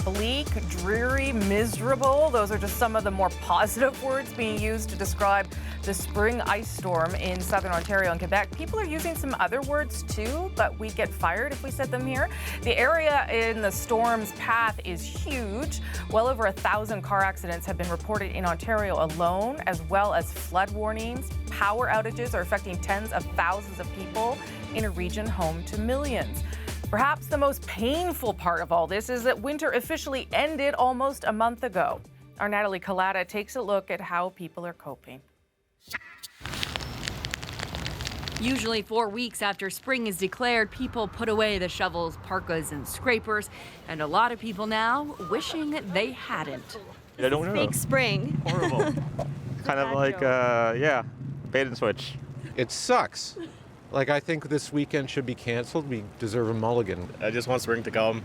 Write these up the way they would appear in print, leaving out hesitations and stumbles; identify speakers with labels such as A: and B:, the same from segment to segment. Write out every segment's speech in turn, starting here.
A: Bleak, dreary, miserable. Those are just some of the more positive words being used to describe the spring ice storm in southern Ontario and Quebec. People are using some other words too, but we get fired if we said them here. The area in the storm's path is huge. Well over 1,000 car accidents have been reported in Ontario alone, as well as flood warnings. Power outages are affecting tens of thousands of people in a region home to millions. Perhaps the most painful part of all this is that winter officially ended almost a month ago. Our Natalie Collada takes a look at how people are coping.
B: Usually 4 weeks after spring is declared, people put away the shovels, parkas, and scrapers, and a lot of people now wishing they hadn't.
C: I don't know.
D: Fake spring.
C: Horrible. Kind of like, bait and switch.
E: It sucks. Like, I think this weekend should be canceled. We deserve a mulligan.
F: I just want spring to come.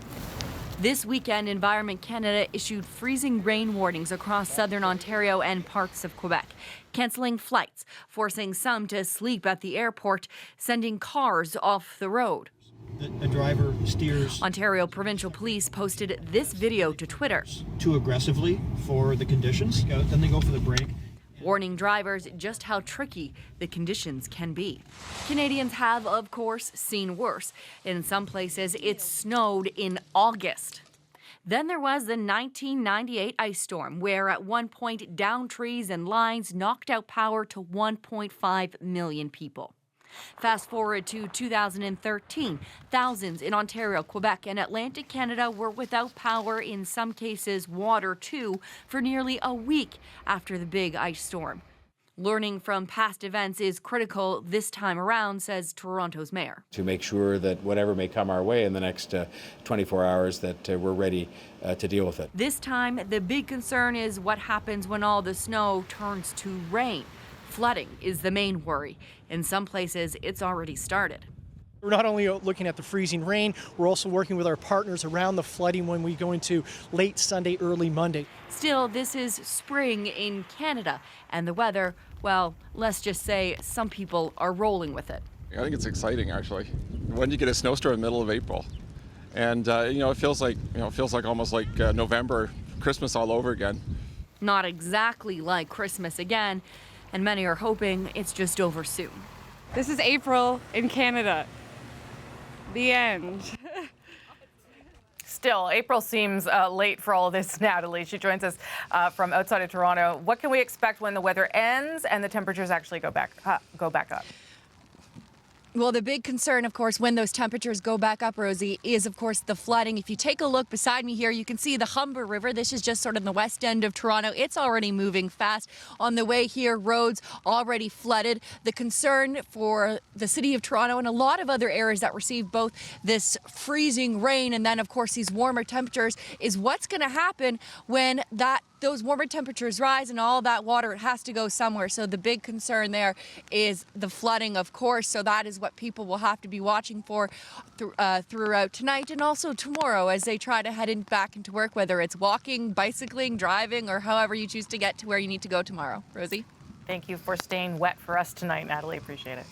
B: This weekend, Environment Canada issued freezing rain warnings across southern Ontario and parts of Quebec, cancelling flights, forcing some to sleep at the airport, sending cars off the road.
G: The driver steers.
B: Ontario Provincial Police posted this video to Twitter.
G: Too aggressively for the conditions. Then they go for the brake.
B: Warning drivers just how tricky the conditions can be. Canadians have, of course, seen worse. In some places, it snowed in August. Then there was the 1998 ice storm, where at one point downed trees and lines knocked out power to 1.5 million people. Fast forward to 2013, thousands in Ontario, Quebec, and Atlantic Canada were without power, in some cases water too, for nearly a week after the big ice storm. Learning from past events is critical this time around, says Toronto's mayor.
H: To make sure that whatever may come our way in the next 24 hours, that we're ready to deal with it.
B: This time, the big concern is what happens when all the snow turns to rain. Flooding is the main worry. In some places, it's already started.
I: We're not only looking at the freezing rain, we're also working with our partners around the flooding when we go into late Sunday, early Monday.
B: Still, this is spring in Canada, and the weather, well, let's just say some people are rolling with it.
J: I think it's exciting, actually. When you get a snowstorm in the middle of April, and it feels like almost like November, Christmas all over again.
B: Not exactly like Christmas again, and many are hoping it's just over soon.
D: This is April in Canada. The end.
A: Still, April seems late for all of this, Natalie. She joins us from outside of Toronto. What can we expect when the weather ends and the temperatures actually go back up?
D: Well, the big concern, of course, when those temperatures go back up, Rosie, is, of course, the flooding. If you take a look beside me here, you can see the Humber River. This is just sort of the west end of Toronto. It's already moving fast. On the way here, roads already flooded. The concern for the city of Toronto and a lot of other areas that receive both this freezing rain and then, of course, these warmer temperatures is what's going to happen when those warmer temperatures rise and all that water, it has to go somewhere. So the big concern there is the flooding, of course. So that is what people will have to be watching for throughout tonight and also tomorrow as they try to head back into work, whether it's walking, bicycling, driving, or however you choose to get to where you need to go tomorrow. Rosie?
A: Thank you for staying wet for us tonight, Natalie. Appreciate it.